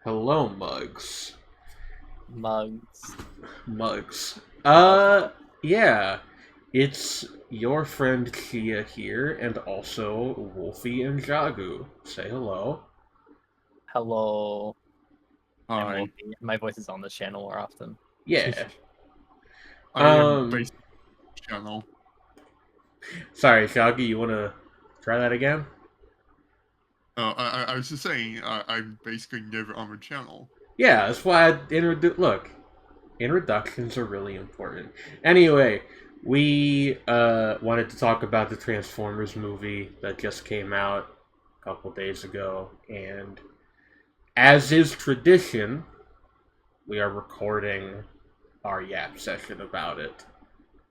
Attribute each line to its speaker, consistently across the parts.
Speaker 1: Hello, Mugs.
Speaker 2: Mugs.
Speaker 1: Mugs.
Speaker 2: Mug.
Speaker 1: Yeah. It's your friend Kia here, and also Wolfie and Jagu. Say hello.
Speaker 2: Hello. I'm
Speaker 3: Hi,
Speaker 2: Wolfie. My voice is on this channel more often.
Speaker 1: Yeah.
Speaker 3: I am
Speaker 1: Um,
Speaker 3: based channel.
Speaker 1: sorry, Jagu, you wanna try that again?
Speaker 3: I was just saying, I'm basically never on the channel.
Speaker 1: Yeah, that's why I look, introductions are really important. Anyway, we wanted to talk about the Transformers movie that just came out a couple days ago, and as is tradition, we are recording our yap session about it.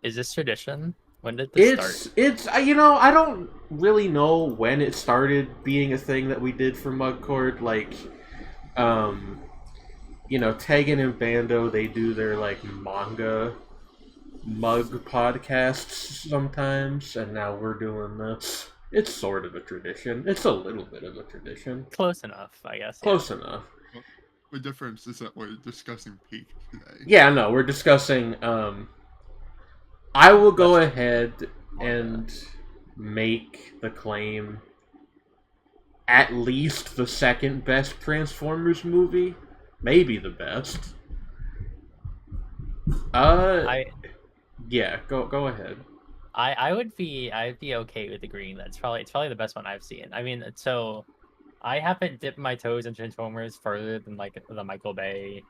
Speaker 2: Is this tradition? When did this start?
Speaker 1: It's I don't really know when it started being a thing that we did for Mugcord. Like, um, Tegan and Bando, they do their like manga mug podcasts sometimes, and now we're doing this. It's sort of a tradition. It's a little bit of a tradition.
Speaker 2: Close enough, I guess.
Speaker 1: Close enough.
Speaker 3: Well, the difference is that we're discussing Peak today.
Speaker 1: Yeah, no, we're discussing. I will go ahead and make the claim at least the second best Transformers movie, maybe the best. Yeah, go ahead.
Speaker 2: I'd be okay with agreeing that it's probably the best one I've seen. I mean, so I haven't dipped my toes in Transformers further than like the Michael Bay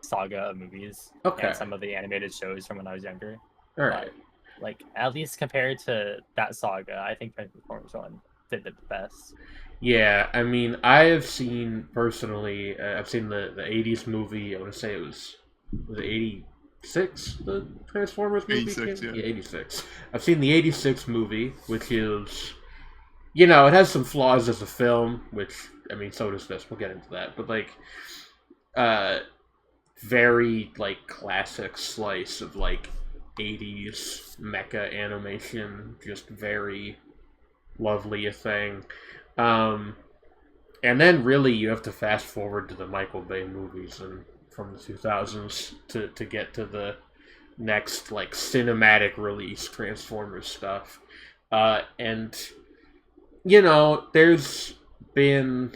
Speaker 2: saga of movies
Speaker 1: Okay,
Speaker 2: and some of the animated shows from when I was younger.
Speaker 1: all right.
Speaker 2: Like at least compared to that saga, I think Transformers one did the best.
Speaker 1: Yeah, I mean, I have seen personally. I've seen the '80s movie. I want to say was it '86? The Transformers movie.
Speaker 3: 86, yeah.
Speaker 1: 86. I've seen the '86 movie, which is, it has some flaws as a film. Which I mean, so does this. We'll get into that. But like, very like classic slice of like '80s mecha animation. Just very lovely a thing. And then really you have to fast forward to the Michael Bay movies and from the 2000s to get to the next like cinematic release Transformers stuff. And there's been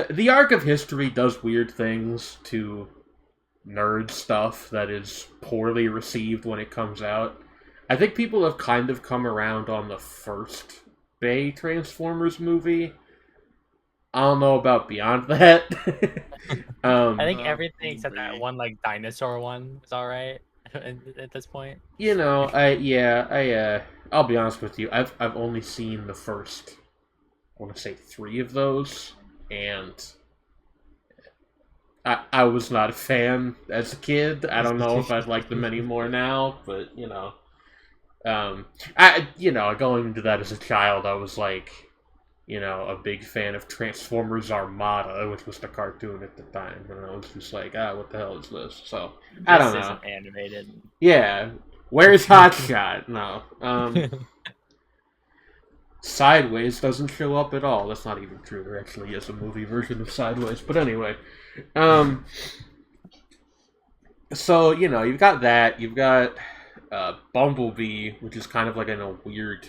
Speaker 1: the arc of history does weird things to nerd stuff that is poorly received when it comes out. I think people have kind of come around on the first Bay Transformers movie. I don't know about beyond that.
Speaker 2: I think everything except that
Speaker 3: maybe.
Speaker 2: one like dinosaur one is all right at this point.
Speaker 1: I'll be honest with you. I've only seen the first, I want to say 3 of those, and I was not a fan as a kid. I don't know if I'd like them anymore now, but going into that as a child, I was like, a big fan of Transformers Armada, which was the cartoon at the time, and I was just like, what the hell is this? So I don't
Speaker 2: This
Speaker 1: know.
Speaker 2: isn't animated.
Speaker 1: Yeah, where's Hotshot? No, Sideways doesn't show up at all. That's not even true. There actually is a movie version of Sideways, but anyway, so you've got that. You've got Bumblebee, which is kind of like in a weird,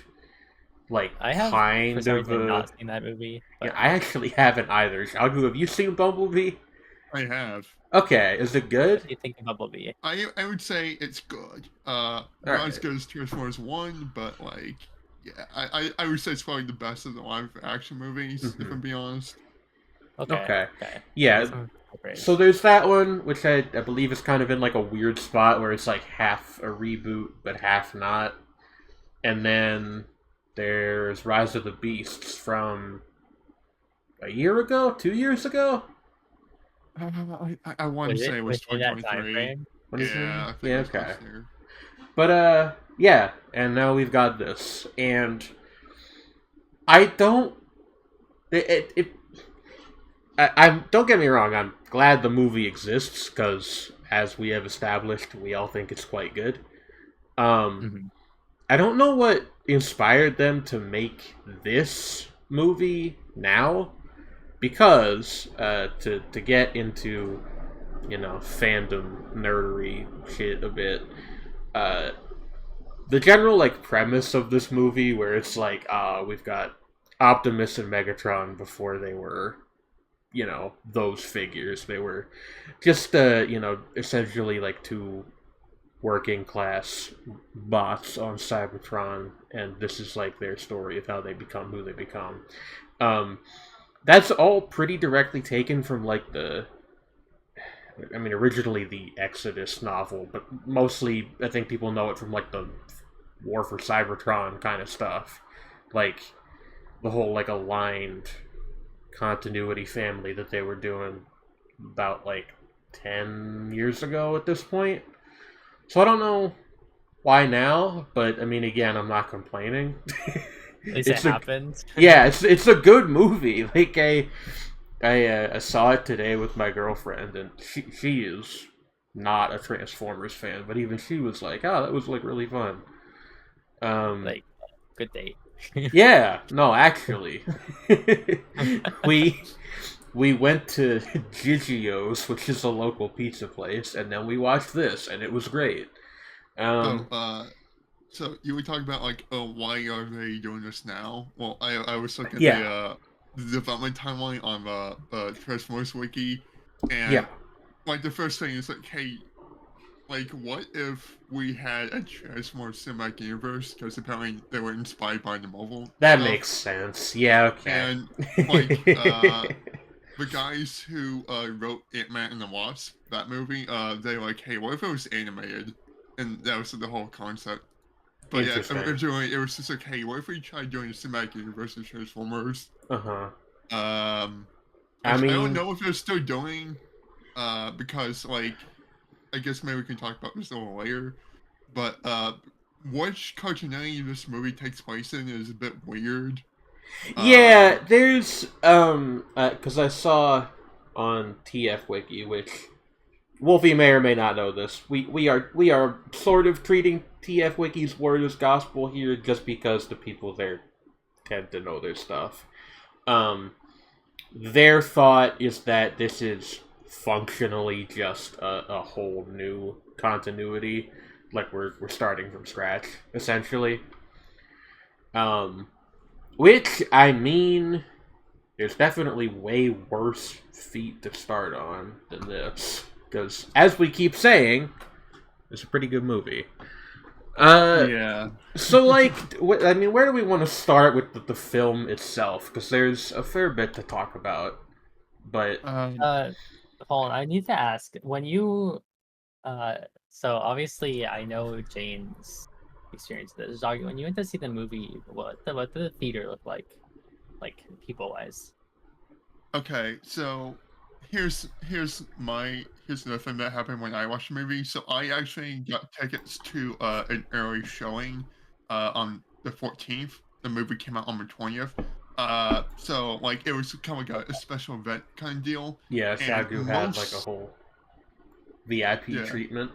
Speaker 1: like
Speaker 2: I have
Speaker 1: kind
Speaker 2: for some
Speaker 1: of
Speaker 2: reason not seen that movie.
Speaker 1: Yeah, I actually haven't either. Shagu, have you seen Bumblebee?
Speaker 3: I have.
Speaker 1: Okay, is it good?
Speaker 2: What do you think of Bumblebee?
Speaker 3: I would say it's good. Not as good as Transformers 1, but like, yeah, I would say it's probably the best of the live action movies, if I'm being honest.
Speaker 1: Okay.
Speaker 2: Okay.
Speaker 1: Yeah. So there's that one, which I believe is kind of in like a weird spot where it's like half a reboot but half not. And then there's Rise of the Beasts from a year ago, 2 years ago.
Speaker 3: I want to say it was 2023. Yeah, I think it was
Speaker 1: okay.
Speaker 3: last year.
Speaker 1: But yeah, and now we've got this, and I don't. I'm don't get me wrong. I'm glad the movie exists because, as we have established, we all think it's quite good. I don't know what inspired them to make this movie now. because to get into fandom nerdery shit a bit, uh, the general like premise of this movie, where it's like, we've got Optimus and Megatron before they were, those figures. They were just, essentially like two working class bots on Cybertron, and this is like their story of how they become who they become. That's all pretty directly taken from like originally the Exodus novel, but mostly I think people know it from like the War for Cybertron kind of stuff. Like the whole like aligned continuity family that they were doing about like 10 years ago at this point. So I don't know why now, but again, I'm not complaining.
Speaker 2: At least it happened.
Speaker 1: Yeah, it's a good movie. Like I saw it today with my girlfriend, and she is not a Transformers fan, but even she was like, "Oh, that was like really fun."
Speaker 2: Like, good date.
Speaker 1: Yeah, no, actually, we went to Giglio's, which is a local pizza place, and then we watched this, and it was great.
Speaker 3: So you were talking about like, why are they doing this now? Well, I was looking
Speaker 1: Yeah.
Speaker 3: at the development timeline on the Transformers wiki, and like the first thing is like, hey, like what if we had a Transformers cinematic universe? Because apparently they were inspired by the Marvel.
Speaker 1: That
Speaker 3: stuff.
Speaker 1: makes sense. Yeah, okay.
Speaker 3: And like the guys who wrote Ant-Man and the Wasp, that movie, they like, hey, what if it was animated? And that was the whole concept. But yeah, originally it was just like, hey, what if we tried doing a cinematic universe of Transformers? I don't know if they're still doing, because like, I guess maybe we can talk about this a little later. But which cartoonity this movie takes place in is a bit weird.
Speaker 1: Yeah, there's because I saw on TF Wiki, which Wolfie may or may not know this. We are sort of treating TF Wiki's word as gospel here, just because the people there tend to know their stuff. Their thought is that this is functionally just a whole new continuity, like we're starting from scratch, essentially. Which, there's definitely way worse feet to start on than this. Because, as we keep saying, it's a pretty good movie.
Speaker 3: Yeah.
Speaker 1: So, like, where do we want to start with the film itself? Because there's a fair bit to talk about. But,
Speaker 2: Paul, I need to ask, when you, so obviously I know Jane's experience with this. When you went to see the movie, what did the theater look like people-wise?
Speaker 3: Okay, so here's another thing that happened when I watched the movie. So I actually got tickets to an early showing on the 14th. The movie came out on the 20th. So like it was kind of like a special event kind of deal.
Speaker 1: Yeah, Shagu had like a whole VIP treatment.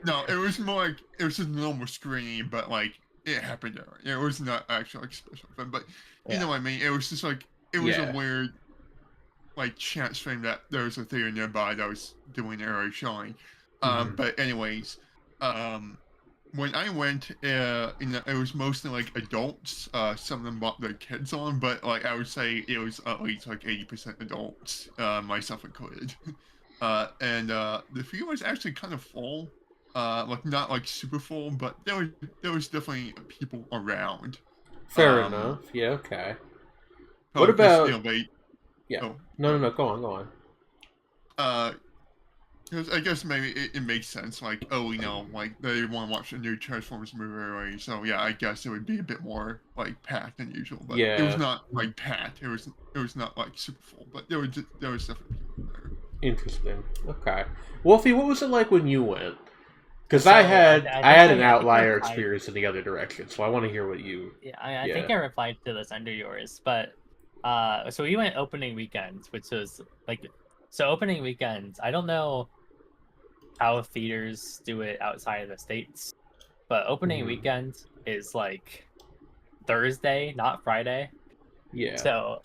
Speaker 3: No, it was more like it was just a normal screening, but like it happened. It was not actually like special event, but you know what I mean. It was just like it was a weird like chance thing that there was a theater nearby that was doing an early showing. But anyways, when I went, it was mostly like adults. Some of them brought their kids on, but like I would say it was at least like 80% adults, myself included. And the theater was actually kind of full, like not like super full, but there was definitely people around.
Speaker 1: Fair enough. Yeah. Okay.
Speaker 3: What
Speaker 1: about?
Speaker 3: Yeah.
Speaker 1: Oh, no. Go on.
Speaker 3: Because I guess maybe it makes sense. Like, like they want to watch a new Transformers movie already, so yeah, I guess it would be a bit more like packed than usual. But it was not like packed. It was not like super full, but there was definitely people there.
Speaker 1: Interesting. Okay, Wolfie, what was it like when you went? Because I had an outlier experience in the other direction, so I want to hear what you.
Speaker 2: Yeah, I think I replied to this under yours, but so we went opening weekend, which was like, so opening weekends. I don't know how theaters do it outside of the States, but opening weekend is like Thursday, not Friday.
Speaker 1: Yeah.
Speaker 2: So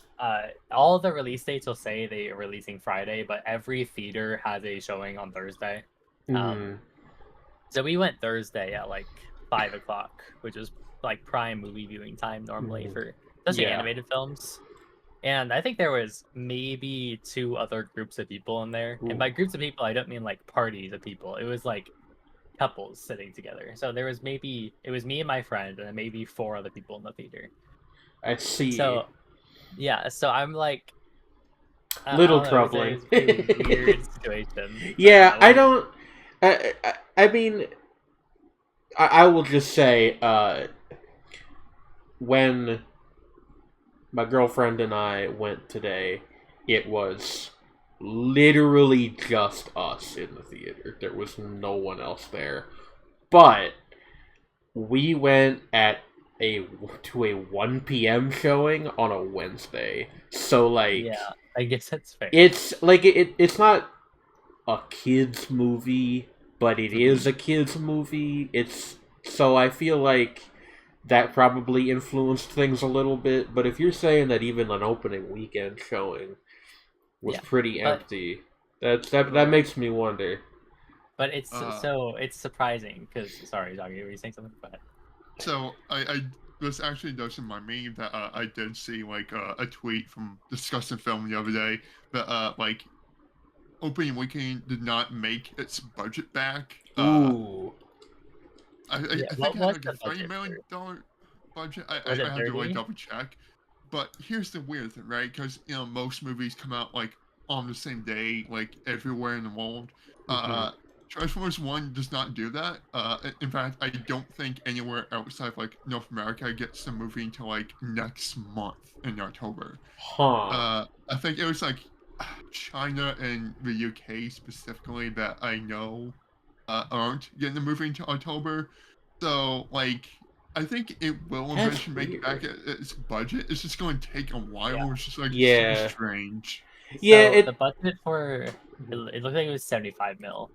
Speaker 2: all the release dates will say they are releasing Friday, but every theater has a showing on Thursday. So we went Thursday at like 5 o'clock, which is like prime movie viewing time normally for especially animated films. And I think there was maybe 2 other groups of people in there. And by groups of people, I don't mean like parties of people. It was like couples sitting together. So it was me and my friend, and then maybe 4 other people in the theater.
Speaker 1: I see.
Speaker 2: So yeah, so I'm like,
Speaker 1: little
Speaker 2: I don't know,
Speaker 1: troubling.
Speaker 2: it was a weird situation.
Speaker 1: Yeah, I don't. I mean, I will just say, when my girlfriend and I went today, it was literally just us in the theater. There was no one else there. But we went to a 1 p.m. showing on a Wednesday. So, like...
Speaker 2: Yeah, I guess that's fair.
Speaker 1: It's, like, it's not a kid's movie, but it is a kid's movie. So I feel like that probably influenced things a little bit, but if you're saying that even an opening weekend showing was pretty empty, that makes me wonder.
Speaker 2: But it's it's surprising because sorry, Zoggy, were you saying something? Go ahead.
Speaker 3: So I was actually noticing my meme that I did see like a tweet from Discussing Film the other day that like opening weekend did not make its budget back.
Speaker 1: Ooh.
Speaker 3: I think it had like a $30 million budget. I have to like double check. But here's the weird thing, right? Because most movies come out like on the same day, like everywhere in the world. Transformers 1 does not do that. In fact, I don't think anywhere outside of like North America gets the movie until like next month in October. I think it was like China and the UK specifically that I know aren't getting the movie until October. So, like, I think it will eventually make it back at its budget. It's just going to take a while. It's just like super strange.
Speaker 2: So the budget for it looked like it was 75 mil,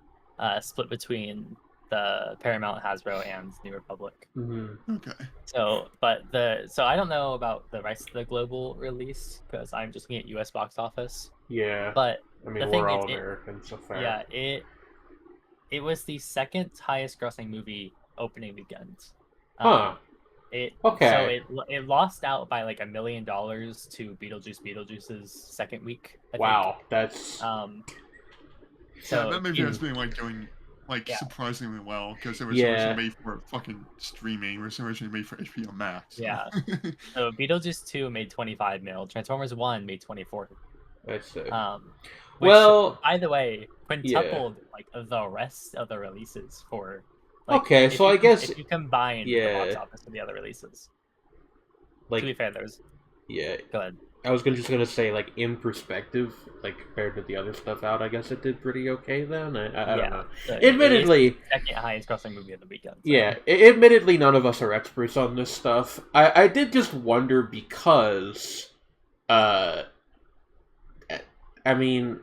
Speaker 2: split between the Paramount, Hasbro, and New Republic.
Speaker 3: Okay.
Speaker 2: So I don't know about the rest of the global release because I'm just looking at U.S. box office.
Speaker 1: Yeah.
Speaker 2: But
Speaker 1: I mean, we're all Americans, so fair.
Speaker 2: Yeah, it was the second highest grossing movie opening weekend.
Speaker 1: Okay.
Speaker 2: So it lost out by like $1 million to Beetlejuice's second week. I think.
Speaker 1: That's
Speaker 3: so that movie has been like doing like surprisingly well because it was originally made for fucking streaming. It was originally made for HBO Max.
Speaker 2: Yeah. So Beetlejuice 2 made 25 mil. Transformers 1 made 24.
Speaker 1: I see.
Speaker 2: Which,
Speaker 1: well,
Speaker 2: by the way, quintupled like the rest of the releases for.
Speaker 1: Like, okay, so I guess
Speaker 2: if you combine the box office with the other releases, like, to be fair, there's Go ahead.
Speaker 1: I was just gonna say, like, in perspective, like compared to the other stuff out, I guess it did pretty okay then. I don't know. Admittedly,
Speaker 2: second highest grossing movie of the weekend. So.
Speaker 1: Yeah, admittedly, none of us are experts on this stuff. I did just wonder because, I mean,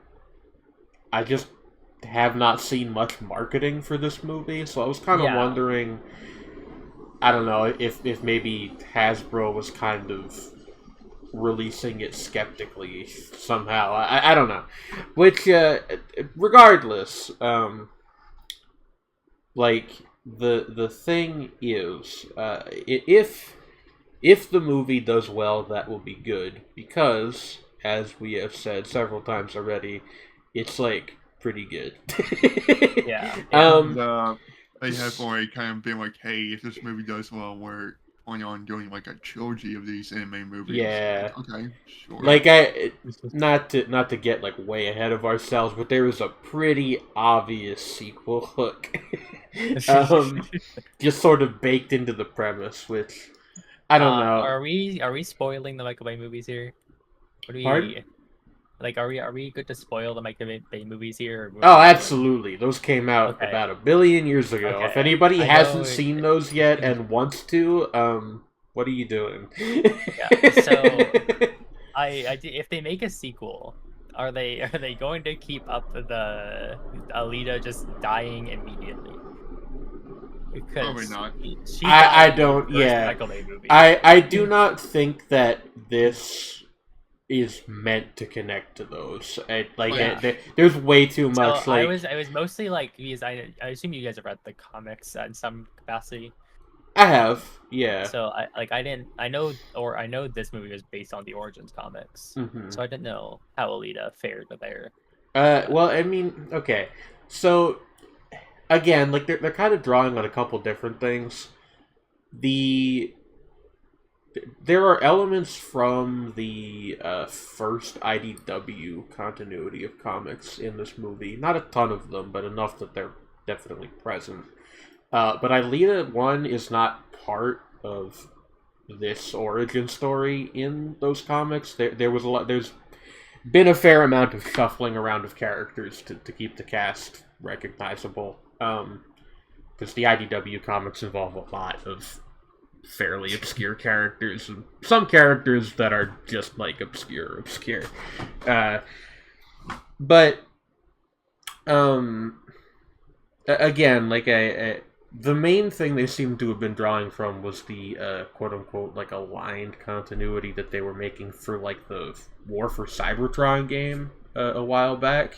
Speaker 1: I just have not seen much marketing for this movie, so I was kind of wondering, I don't know, if maybe Hasbro was kind of releasing it skeptically somehow. I don't know. Which, regardless, like, the thing is, if the movie does well, that will be good, because, as we have said several times already, it's, like, pretty good.
Speaker 3: They have already kind of been like, hey, if this movie does well, we're planning on doing like a trilogy of these anime movies.
Speaker 1: Yeah.
Speaker 3: Like, okay, sure.
Speaker 1: Like, not to get like way ahead of ourselves, but there was a pretty obvious sequel hook, just sort of baked into the premise, which I don't know.
Speaker 2: Are we spoiling the Michael Bay movies here? What do we?
Speaker 1: Pardon?
Speaker 2: Like, are we good to spoil the Michael Bay movies here?
Speaker 1: Oh, absolutely. Those came out about 1 billion years ago.
Speaker 2: Okay.
Speaker 1: If anybody hasn't seen those yet and wants to, what are you doing?
Speaker 2: So, if they make a sequel, are they going to keep up the Alita just dying immediately? Because
Speaker 3: probably not.
Speaker 1: I don't. Yeah,
Speaker 2: Michael Bay movie.
Speaker 1: I do not think that this is meant to connect to those. There's way too much.
Speaker 2: So I was mostly like, because I assume you guys have read the comics in some capacity.
Speaker 1: I have, yeah.
Speaker 2: So I know this movie was based on the Origins comics, so I didn't know how Alita fared there.
Speaker 1: Well, I mean, okay, so again, like they're kind of drawing on a couple different things. There are elements from the first IDW continuity of comics in this movie. Not a ton of them, but enough that they're definitely present. But Alita 1 is not part of this origin story in those comics. There's been a fair amount of shuffling around of characters to keep the cast recognizable. Because the IDW comics involve a lot of fairly obscure characters, and some characters that are just like obscure. But again, like the main thing they seem to have been drawing from was the quote-unquote like aligned continuity that they were making for like the War for Cybertron game a while back.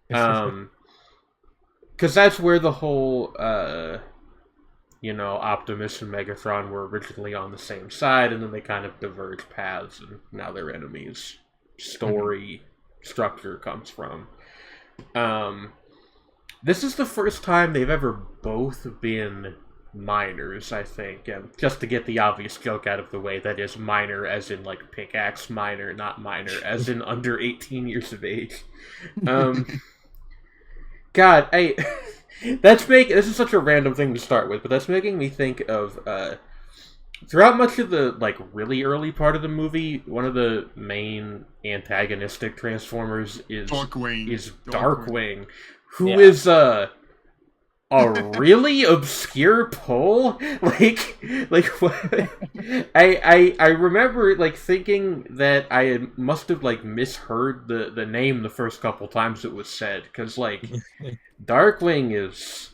Speaker 1: Because that's where the whole Optimus and Megatron were originally on the same side, and then they kind of diverged paths, and now they're enemies. Story structure comes from. This is the first time they've ever both been minors, I think. And just to get the obvious joke out of the way, that is minor as in, like, pickaxe minor, not minor as in under 18 years of age. God, this is such a random thing to start with, but that's making me think of, throughout much of the, like, really early part of the movie, one of the main antagonistic Transformers is Darkwing. Who is a really obscure Pole? Like what? I remember like thinking that I must have like misheard the name the first couple times it was said, because like Darkwing is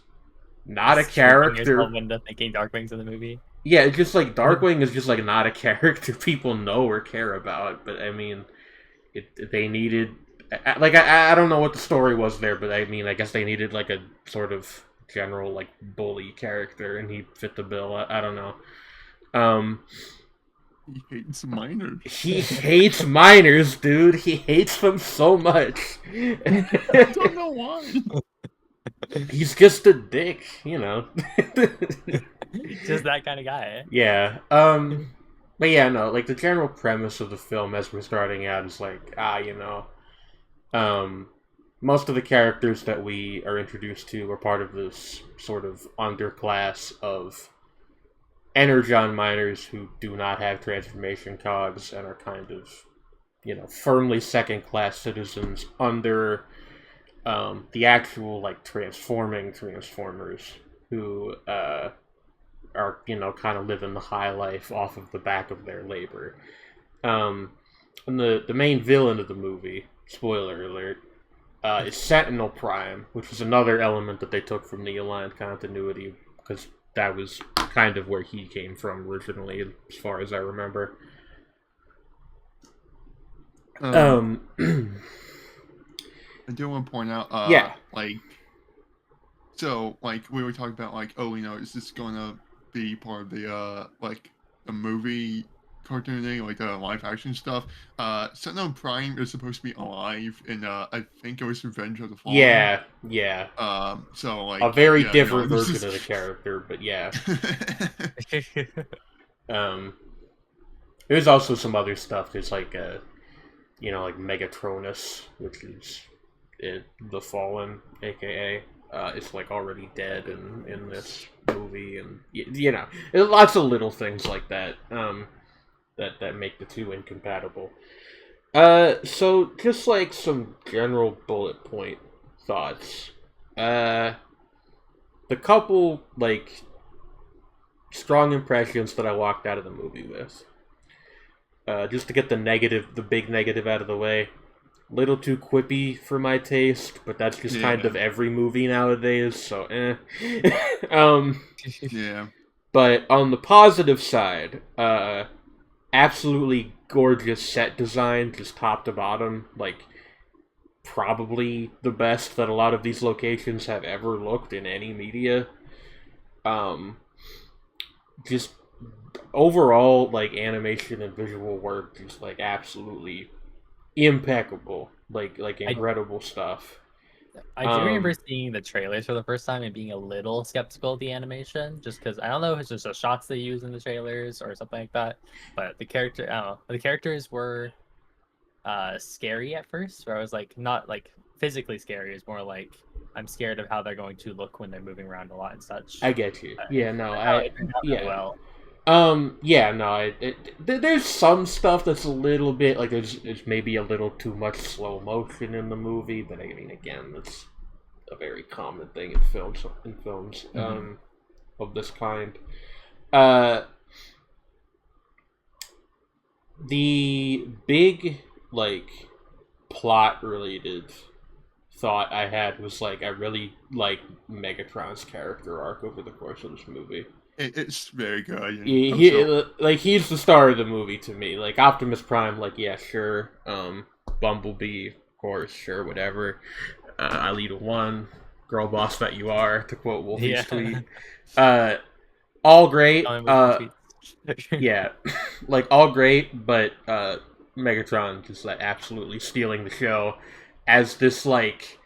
Speaker 1: not a character.
Speaker 2: I'll end up thinking Darkwing's in the movie.
Speaker 1: Yeah, it's just like Darkwing is just like not a character people know or care about. But I mean, they needed. Like, I don't know what the story was there, but I mean, I guess they needed, like, a sort of general, like, bully character, and he fit the bill. I don't know.
Speaker 3: He hates minors.
Speaker 1: He hates minors, dude. He hates them so much.
Speaker 3: I don't know why.
Speaker 1: He's just a dick, you know.
Speaker 2: Just that kind of guy, eh?
Speaker 1: Yeah. But yeah, no, like, the general premise of the film as we're starting out is like, most of the characters that we are introduced to are part of this sort of underclass of Energon miners who do not have transformation cogs and are kind of, firmly second-class citizens under the actual, like, transforming Transformers who are, kind of living the high life off of the back of their labor. And the main villain of the movie, spoiler alert, is Sentinel Prime, which is another element that they took from the Aligned continuity, because that was kind of where he came from originally, as far as I remember.
Speaker 3: I do want to point out, we were talking about, is this going to be part of the, a movie cartoon thing, like the live action stuff? Sentinel Prime is supposed to be alive in I think it was Revenge of the Fallen.
Speaker 1: Yeah.
Speaker 3: A
Speaker 1: very different version of the character, but yeah. There's also some other stuff. There's like like Megatronus, which is the Fallen, aka it's like already dead in this movie, and there's lots of little things like that. That make the two incompatible. So just like some general bullet point thoughts. The couple like strong impressions that I walked out of the movie with. Just to get the big negative out of the way. Little too quippy for my taste, but that's just kind of every movie nowadays, so
Speaker 3: Yeah.
Speaker 1: But on the positive side, absolutely gorgeous set design, just top to bottom. Like, probably the best that a lot of these locations have ever looked in any media. Just overall, like, animation and visual work, just like absolutely impeccable. Like incredible stuff.
Speaker 2: I do remember seeing the trailers for the first time and being a little skeptical of the animation, just because I don't know if it's just the shots they use in the trailers or something like that. But I don't know, the characters were scary at first, where I was like, not like physically scary, it's more like I'm scared of how they're going to look when they're moving around a lot and such.
Speaker 1: I get you. Yeah, no,
Speaker 2: Well.
Speaker 1: Yeah, no, there's some stuff that's a little bit, like, there's maybe a little too much slow motion in the movie, but I mean, again, that's a very common thing in films, of this kind. The big, like, plot-related thought I had was, like, I really like Megatron's character arc over the course of this movie.
Speaker 3: It's very good.
Speaker 1: He's the star of the movie to me. Like, Optimus Prime, like, yeah, sure. Bumblebee, of course, sure, whatever. I lead a one, girl boss that you are, to quote Wolfie's tweet. All great. Yeah, like, all great, but Megatron just, like, absolutely stealing the show as this, like,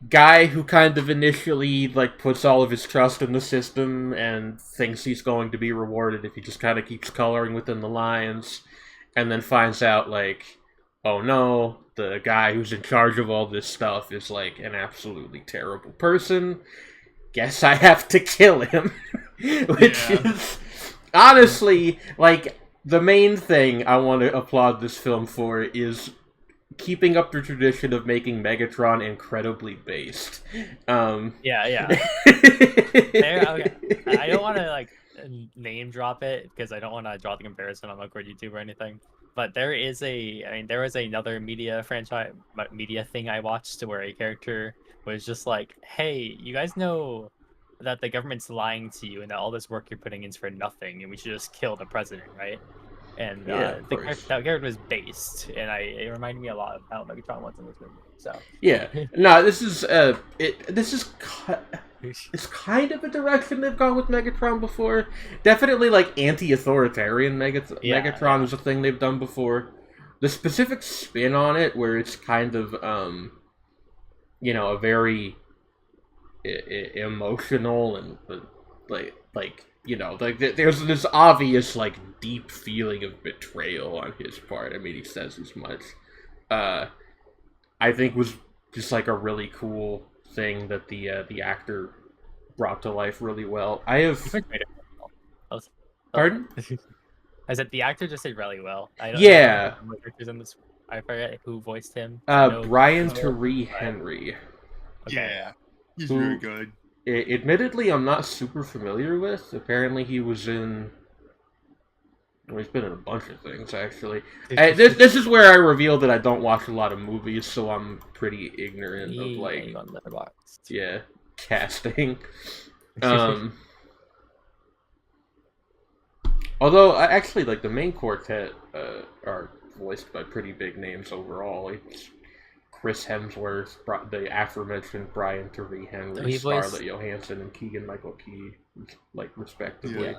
Speaker 1: guy who kind of initially, like, puts all of his trust in the system and thinks he's going to be rewarded if he just kind of keeps coloring within the lines, and then finds out, like, oh no, the guy who's in charge of all this stuff is, like, an absolutely terrible person. Guess I have to kill him. Which is, honestly, like, the main thing I want to applaud this film for is keeping up the tradition of making Megatron incredibly based.
Speaker 2: Okay. I don't want to, like, name drop it because I don't want to draw the comparison on Awkward YouTube or anything. But there was another media thing I watched where a character was just like, "Hey, you guys know that the government's lying to you and that all this work you're putting in's for nothing, and we should just kill the president, right?" And that character was based, and it reminded me a lot of how Megatron was in this movie. So
Speaker 1: yeah, no, it's kind of a direction they've gone with Megatron before. Definitely, like, anti-authoritarian Megatron is a thing they've done before. The specific spin on it, where it's kind of a very emotional and like. There's this obvious, like, deep feeling of betrayal on his part. I mean, he says as much. I think was just, like, a really cool thing that the actor brought to life really well. Pardon?
Speaker 2: I said the actor just did really well. I forget who voiced him.
Speaker 1: Brian Tyree Henry.
Speaker 3: Okay. Yeah, he's very good.
Speaker 1: Admittedly, I'm not super familiar with. Apparently, he was in... Well, he's been in a bunch of things, actually. This is where I reveal that I don't watch a lot of movies, so I'm pretty ignorant of, like... Yeah, casting. Although, actually, like, the main quartet are voiced by pretty big names overall. It's Chris Hemsworth, the aforementioned Brian Tyree Henry, Scarlett Johansson, and Keegan-Michael Key, like, respectively.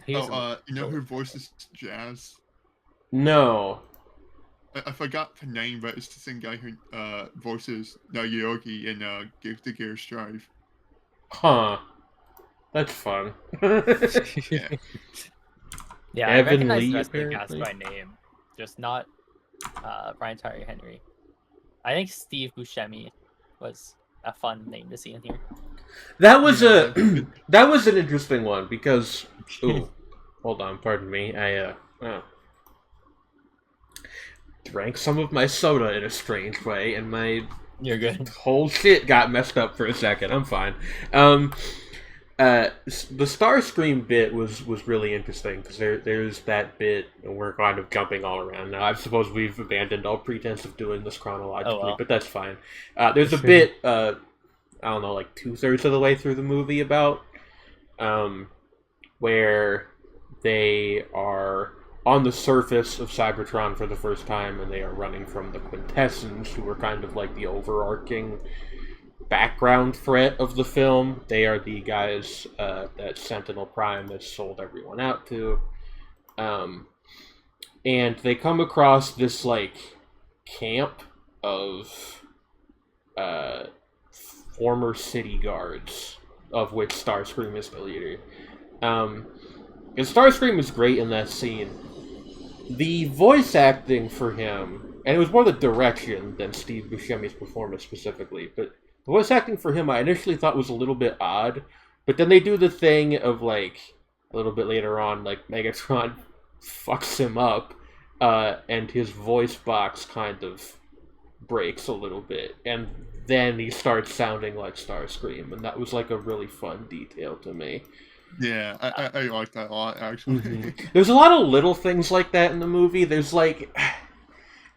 Speaker 3: Yeah. You know who voices Jazz?
Speaker 1: No.
Speaker 3: I forgot the name, but it's the same guy who voices Naoki in Guilty Gear Strive.
Speaker 1: Huh. That's fun.
Speaker 2: Yeah, I recognize the rest of the cast by name, just not Brian Tyree Henry. I think Steve Buscemi was a fun name to see in here.
Speaker 1: That was that was an interesting one because hold on, pardon me. I drank some of my soda in a strange way, and my whole shit got messed up for a second. I'm fine. The Starscream bit was really interesting because there's that bit, and we're kind of jumping all around now. I suppose we've abandoned all pretense of doing this chronologically, but that's fine. There's a bit, I don't know, like 2/3 of the way through the movie about where they are on the surface of Cybertron for the first time, and they are running from the Quintessence, who are kind of like the overarching background threat of the film. They are the guys that Sentinel Prime has sold everyone out to. And they come across this, like, camp of former city guards, of which Starscream is the leader. And Starscream is great in that scene. The voice acting for him, and it was more the direction than Steve Buscemi's performance specifically, but the voice acting for him I initially thought was a little bit odd, but then they do the thing of, like, a little bit later on, like, Megatron fucks him up, and his voice box kind of breaks a little bit, and then he starts sounding like Starscream, and that was, like, a really fun detail to me.
Speaker 3: Yeah, I like that a lot, actually.
Speaker 1: Mm-hmm. There's a lot of little things like that in the movie. There's, like...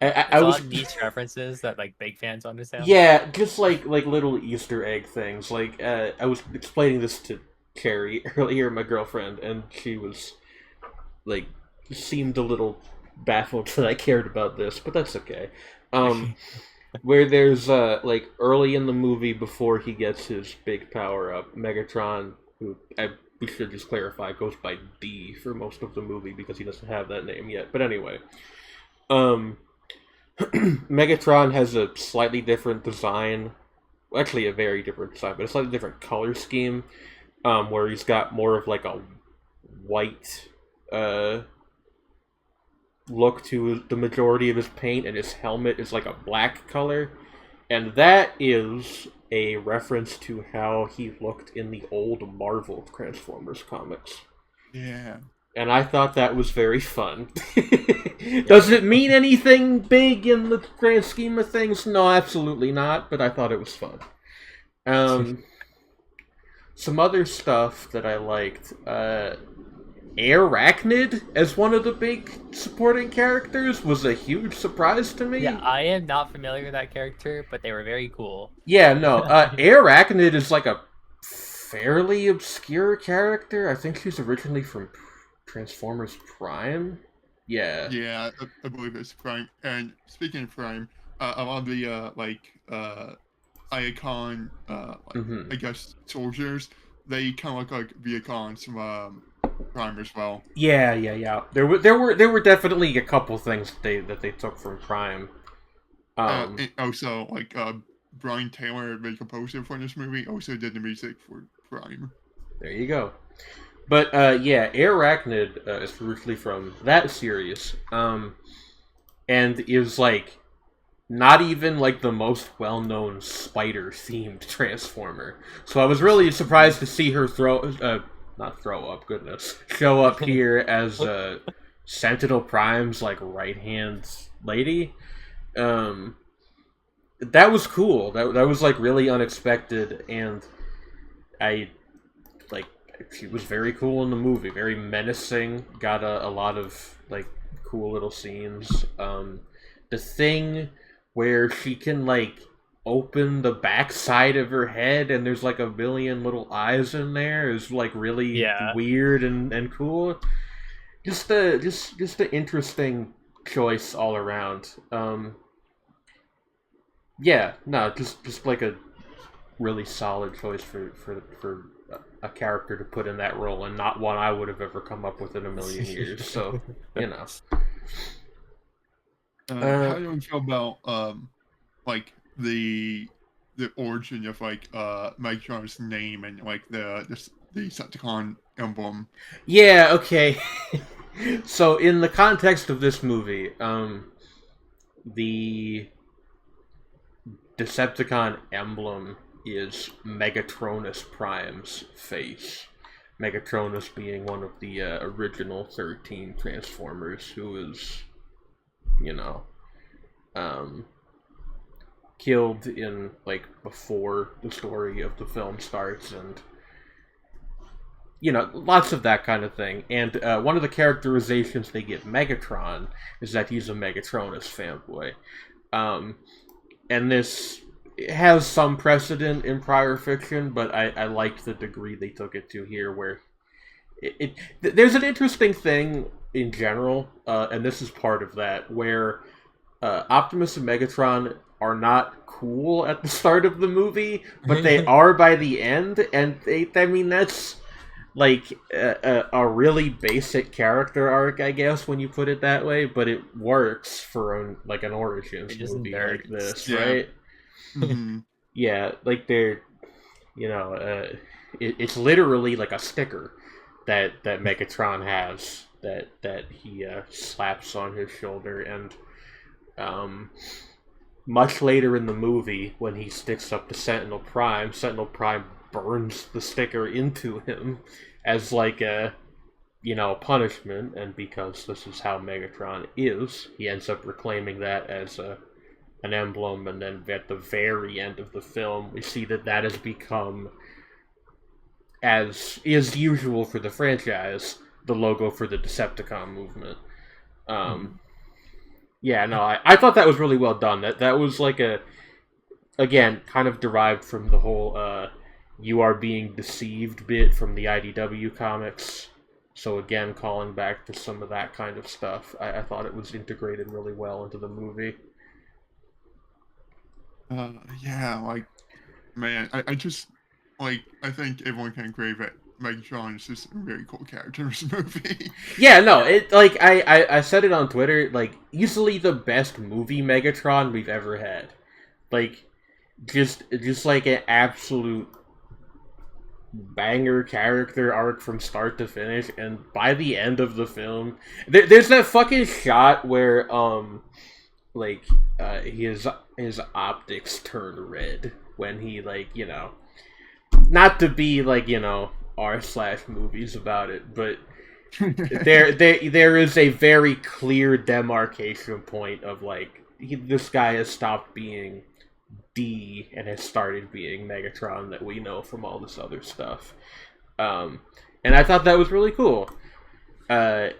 Speaker 2: I was a lot of niche references that, like, big fans understand.
Speaker 1: Yeah, just, like little Easter egg things. Like, I was explaining this to Carrie earlier, my girlfriend, and she was, like, seemed a little baffled that I cared about this, but that's okay. Where there's, like, early in the movie, before he gets his big power-up, Megatron, who, we should just clarify, goes by D for most of the movie, because he doesn't have that name yet. But anyway, Megatron has a slightly different design, actually a very different design, but a slightly different color scheme, where he's got more of, like, a white, look to the majority of his paint, and his helmet is like a black color, and that is a reference to how he looked in the old Marvel Transformers comics.
Speaker 3: Yeah.
Speaker 1: And I thought that was very fun. Does it mean anything big in the grand scheme of things? No, absolutely not, but I thought it was fun. Some other stuff that I liked, Arachnid as one of the big supporting characters was a huge surprise to me.
Speaker 2: Yeah, I am not familiar with that character, but they were very cool.
Speaker 1: Yeah, no, Arachnid is like a fairly obscure character. I think she's originally from Transformers Prime. Yeah.
Speaker 3: Yeah, I believe it's Prime. And speaking of Prime, a lot of the Iacon, I guess soldiers, they kind of look like Viacons from Prime as well.
Speaker 1: Yeah. There were definitely a couple things that they took from Prime.
Speaker 3: And also, like, Brian Taylor, the composer for this movie, also did the music for Prime.
Speaker 1: There you go. But yeah, Arachnid is originally from that series, and is like not even like the most well-known spider-themed Transformer. So I was really surprised to see her show up here as Sentinel Prime's like right-hand lady. That was cool. That was like really unexpected, and she was very cool in the movie, very menacing, got a lot of like cool little scenes. The thing where she can like open the backside of her head and there's like a billion little eyes in there is like really weird and cool. Just an interesting choice all around. Just like a really solid choice for a character to put in that role, and not one I would have ever come up with in a million years. So, you know.
Speaker 3: How do you feel about like the origin of like Megatron's name and like the Decepticon emblem?
Speaker 1: Yeah. Okay. So, in the context of this movie, the Decepticon emblem is Megatronus Prime's face. Megatronus being one of the original 13 Transformers, who is, killed in, like, before the story of the film starts, and, lots of that kind of thing. And one of the characterizations they give Megatron is that he's a Megatronus fanboy. And this has some precedent in prior fiction, but I liked the degree they took it to here, where there's an interesting thing in general, and this is part of that, where Optimus and Megatron are not cool at the start of the movie, but they are by the end, and I mean, that's like a really basic character arc, I guess, when you put it that way, but it works for an Origins movie like this, right?
Speaker 3: Mm-hmm.
Speaker 1: Yeah, like they're, it's literally like a sticker that Megatron has that he slaps on his shoulder, and much later in the movie, when he sticks up to Sentinel Prime burns the sticker into him as like a punishment, and because this is how Megatron is, he ends up reclaiming that as an emblem, and then at the very end of the film, we see that has become, as is usual for the franchise, the logo for the Decepticon movement. Yeah, no, I thought that was really well done. That was like again, kind of derived from the whole you are being deceived bit from the IDW comics. So again, calling back to some of that kind of stuff. I thought it was integrated really well into the movie.
Speaker 3: Yeah, like, man, I just, like, I think everyone can agree that Megatron is just a very cool character in this movie.
Speaker 1: Yeah, no, it, like, I said it on Twitter, like, easily the best movie Megatron we've ever had. Like, just like an absolute banger character arc from start to finish, and by the end of the film, there's that fucking shot where, his optics turn red when he, like, not to be, like, r/movies about it, but there is a very clear demarcation point of, like, this guy has stopped being D and has started being Megatron that we know from all this other stuff. And I thought that was really cool. Tyree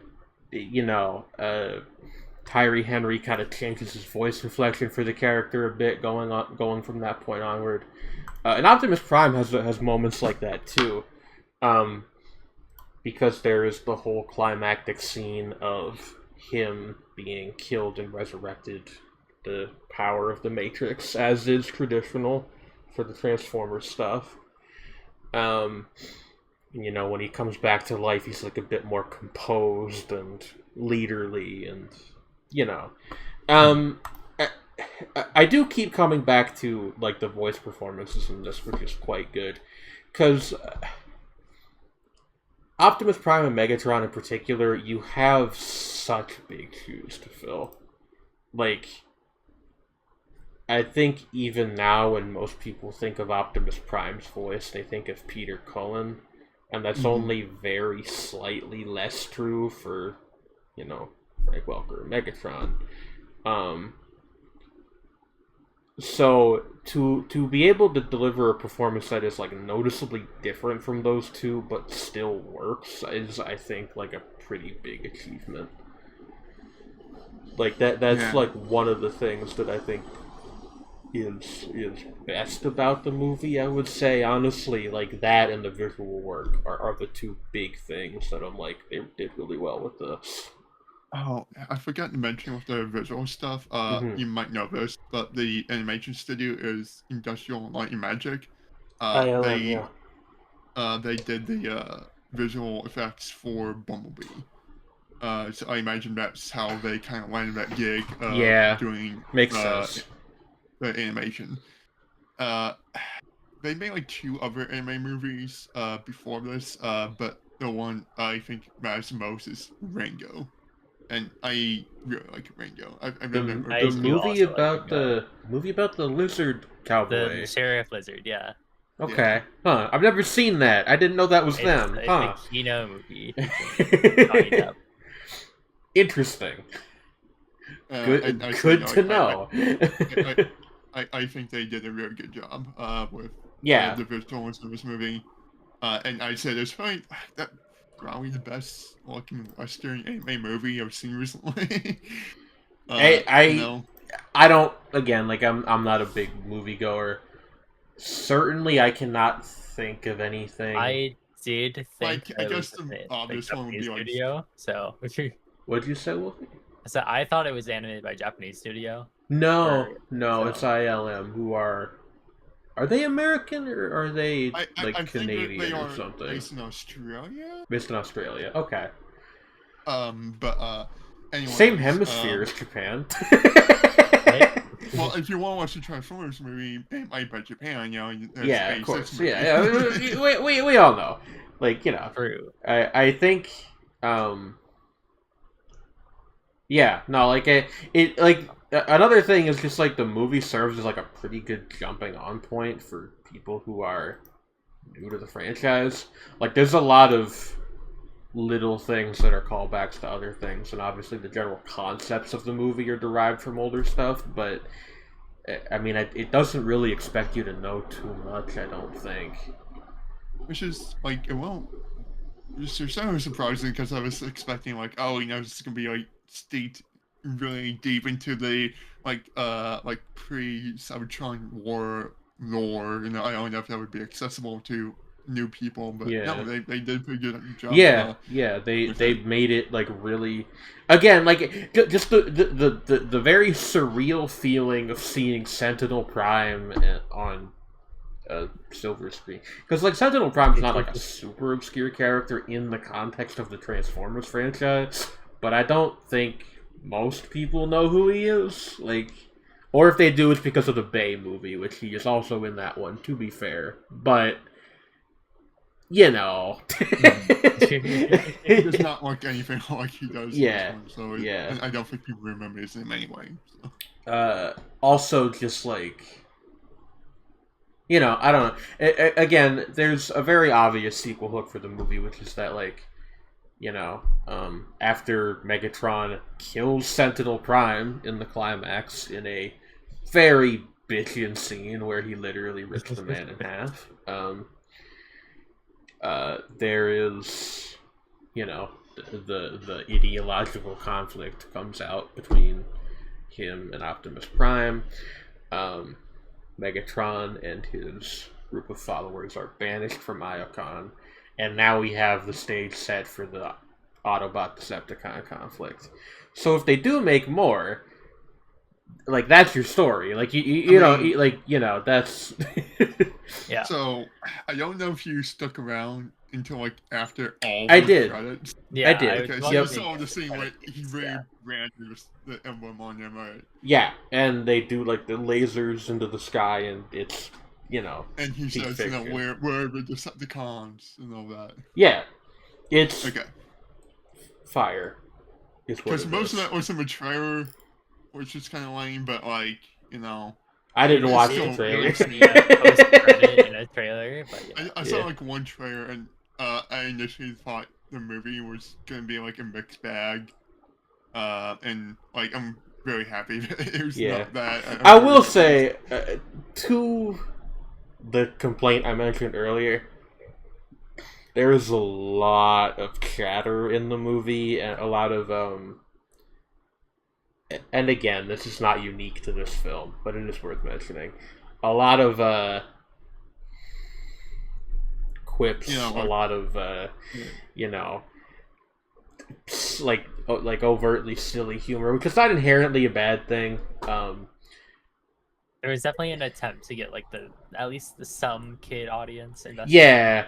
Speaker 1: Henry kind of changes his voice inflection for the character a bit going from that point onward. And Optimus Prime has moments like that too. Because there is the whole climactic scene of him being killed and resurrected, the power of the Matrix, as is traditional for the Transformers stuff. When he comes back to life, he's like a bit more composed and leaderly, and I do keep coming back to, like, the voice performances in this, which is quite good, because Optimus Prime and Megatron in particular, you have such big shoes to fill. Like, I think even now when most people think of Optimus Prime's voice, they think of Peter Cullen, and that's only very slightly less true for, Frank Welker and Megatron. So to be able to deliver a performance that is, like, noticeably different from those two but still works is, I think, like, a pretty big achievement. Like, that's like one of the things that I think is best about the movie, I would say. Honestly, like, that and the visual work are the two big things that I'm like, they did really well with this.
Speaker 3: Oh, I forgot to mention with the visual stuff. You might know this, but the animation studio is Industrial Light and Magic. They did the visual effects for Bumblebee. So I imagine that's how they kind of landed that gig. Doing
Speaker 1: makes sense.
Speaker 3: The animation. They made like 2 other anime movies before this, but the one I think matters the most is Rango. And I really like Rango.
Speaker 1: The movie about the lizard cowboy.
Speaker 2: The Sheriff Lizard, yeah.
Speaker 1: Okay. Huh. I've never seen that. I didn't know that was them.
Speaker 2: It's
Speaker 1: a
Speaker 2: Kino movie.
Speaker 1: Interesting. Good to know.
Speaker 3: I think they did a really good job with the visuals of this movie. And I'd say there's probably the best looking Western anime movie I've seen recently.
Speaker 1: I don't, again, like, I'm not a big moviegoer. Certainly I cannot think of anything.
Speaker 2: I did think
Speaker 3: I guess the obvious one would be like
Speaker 2: video, so
Speaker 1: What'd you say, Wolfie?
Speaker 2: So I thought it was animated by a Japanese studio.
Speaker 1: No, it's ILM, who are they American or are they
Speaker 3: I
Speaker 1: Canadian
Speaker 3: think they
Speaker 1: or
Speaker 3: are
Speaker 1: something?
Speaker 3: based in Australia.
Speaker 1: Based in Australia. Okay.
Speaker 3: Anyways,
Speaker 1: same hemisphere as Japan.
Speaker 3: Well, if you want to watch the Transformers movie made by Japan,
Speaker 1: yeah, of course. Yeah. we all know,
Speaker 2: True.
Speaker 1: I think, yeah, no, another thing is just the movie serves as a pretty good jumping on point for people who are new to the franchise. There's a lot of little things that are callbacks to other things, and obviously the general concepts of the movie are derived from older stuff, but I mean, it doesn't really expect you to know too much, I don't think.
Speaker 3: Which is, it won't... It's so surprising, because I was expecting, it's gonna be, steeped really deep into the, pre-Cybertron War lore, I don't know if that would be accessible to new people, but no, they did a pretty good job.
Speaker 1: They made it really, again, just the very surreal feeling of seeing Sentinel Prime on a silver screen, because Sentinel Prime is not a super obscure character in the context of the Transformers franchise, but I don't think most people know who he is, or if they do, it's because of the Bay movie, which he is also in that one, to be fair, but
Speaker 3: he does not look anything like he does.
Speaker 1: Yeah.
Speaker 3: So I don't think people remember his name anyway.
Speaker 1: So. Also, just I don't know. Again, there's a very obvious sequel hook for the movie, which is that after Megatron kills Sentinel Prime in the climax in a very bitchin' scene where he literally rips the man in half. There is, the ideological conflict comes out between him and Optimus Prime. Megatron and his group of followers are banished from Iacon, and now we have the stage set for the Autobot-Decepticon conflict. So if they do make more, that's your story. That's...
Speaker 2: Yeah.
Speaker 3: So, I don't know if you stuck around until, after all
Speaker 1: I did.
Speaker 3: credits.
Speaker 2: Yeah,
Speaker 1: I did.
Speaker 3: Okay, so you saw the scene where he ran through the emblem on him, right?
Speaker 1: Yeah, and they do, the lasers into the sky, and it's,
Speaker 3: And he says, where are the Decepticons and all that.
Speaker 1: Yeah. It's...
Speaker 3: Okay.
Speaker 1: Fire.
Speaker 3: Because most of that was in the trailer, which is kind of lame, but,
Speaker 1: I didn't watch the trailer.
Speaker 2: Post-credit in a trailer, but yeah.
Speaker 3: I saw one trailer, and I initially thought the movie was gonna be a mixed bag, and I'm very happy that it was not that.
Speaker 1: I will say, to the complaint I mentioned earlier, there is a lot of chatter in the movie, and a lot of and again, this is not unique to this film, but it is worth mentioning. A lot of quips, a lot of overtly silly humor, which is not inherently a bad thing.
Speaker 2: There was definitely an attempt to get at least some kid audience invested.
Speaker 1: Yeah,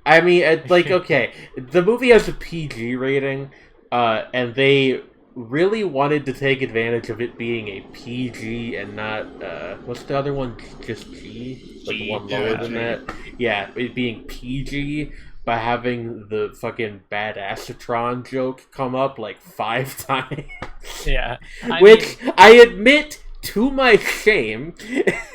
Speaker 1: I mean, okay, the movie has a PG rating, and they really wanted to take advantage of it being a PG and not what's the other one? Just G? The one lower than that? Yeah, it being PG by having the fucking Badassatron joke come up 5 times.
Speaker 2: Yeah.
Speaker 1: I admit, to my shame,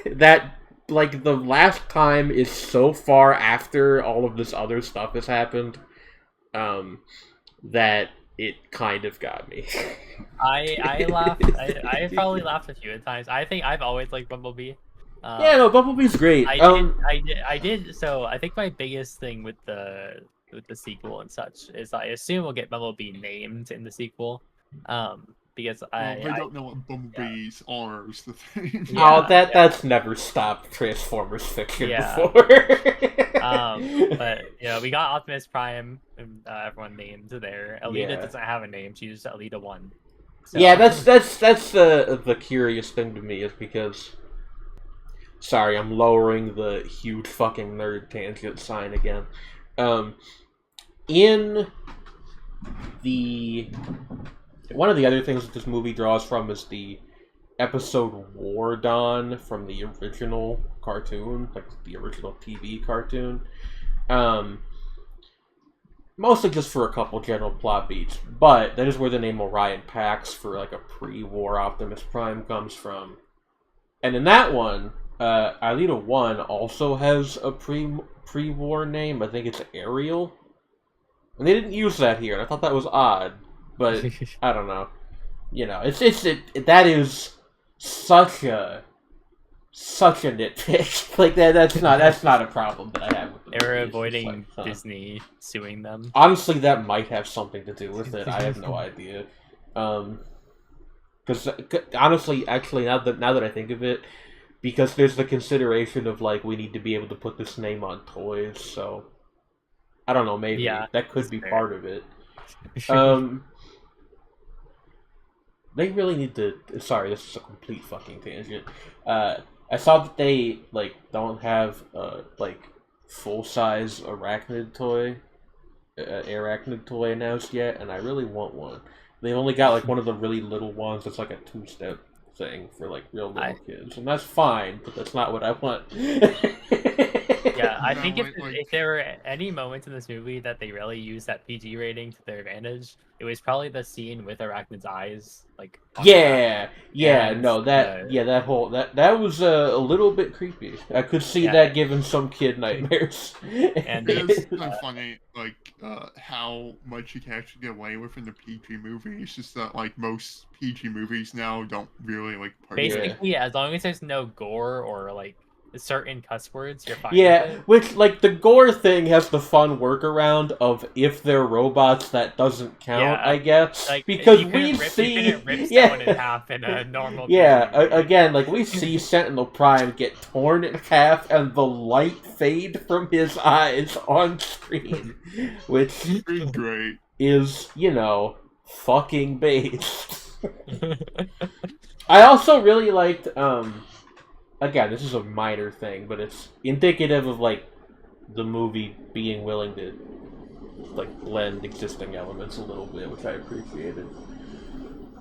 Speaker 1: that the last time is so far after all of this other stuff has happened, that it kind of got me.
Speaker 2: I laughed. I probably laughed a few times. I think I've always liked Bumblebee.
Speaker 1: Bumblebee's great.
Speaker 2: I did. So I think my biggest thing with the sequel and such is I assume we'll get Bumblebee named in the sequel, because
Speaker 3: they don't know what bumblebees are is the thing.
Speaker 1: That's never stopped Transformers fiction before.
Speaker 2: But we got Optimus Prime, and everyone named there. Alita doesn't have a name; she's Alita 1. So.
Speaker 1: Yeah, that's the curious thing to me is because. Sorry, I'm lowering the huge fucking nerd tangent sign again. In the one of the other things that this movie draws from is the episode War Dawn from the original cartoon, like the original TV cartoon. Mostly just for a couple general plot beats, but that is where the name Orion Pax for like a pre-war Optimus Prime comes from. And in that one, Alita 1 also has a pre-war name. I think it's Ariel. And they didn't use that here, and I thought that was odd. But I don't know. That is such a nitpick. Like that's not a problem that I have with the movie.
Speaker 2: They're avoiding Disney suing them.
Speaker 1: Honestly, that might have something to do with it. I have no idea. Because honestly, actually, now that I think of it, because there's the consideration of like we need to be able to put this name on toys, so I don't know, maybe that could be part of it. They really need to. Sorry, this is a complete fucking tangent. I saw that they like don't have like full size arachnid toy announced yet, and I really want one. They've only got like one of the really little ones that's like a 2-step thing for like real little kids, and that's fine, but that's not what I want.
Speaker 2: I think if there were any moments in this movie that they really used that PG rating to their advantage, it was probably the scene with Arachnid's eyes, like
Speaker 1: that was a little bit creepy. I could see that giving some kid nightmares.
Speaker 3: And it's kind of funny, like how much you can actually get away with in the PG movie. It's just that like most PG movies now don't really like.
Speaker 2: Basically, as long as there's no gore or like certain cuss words, you're fine.
Speaker 1: Which like the gore thing has the fun workaround of if they're robots that doesn't count, I guess.
Speaker 2: Like,
Speaker 1: because
Speaker 2: you couldn't rip someone in half in a normal
Speaker 1: again, like we see Sentinel Prime get torn in half and the light fade from his eyes on screen, which
Speaker 3: great
Speaker 1: is, fucking based. I also really liked again, this is a minor thing, but it's indicative of like the movie being willing to like blend existing elements a little bit, which I appreciated.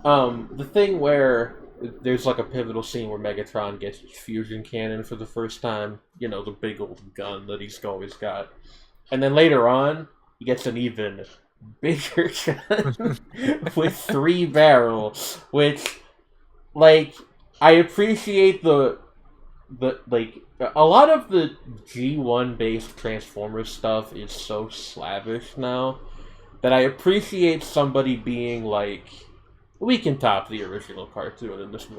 Speaker 1: The thing where there's like a pivotal scene where Megatron gets his fusion cannon for the first time, the big old gun that he's always got, and then later on he gets an even bigger gun with 3 barrels, which like I appreciate the like a lot of the G1 based Transformers stuff is so slavish now that I appreciate somebody being like, we can top the original cartoon in this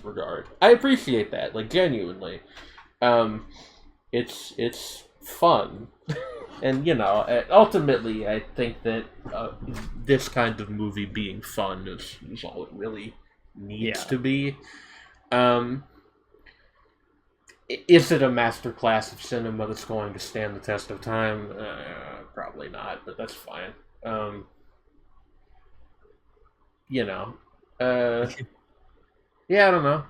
Speaker 1: regard. I appreciate that, like genuinely. It's fun, and ultimately I think that this kind of movie being fun is all it really needs to be. Is it a masterclass of cinema that's going to stand the test of time? Probably not, but that's fine. I don't know.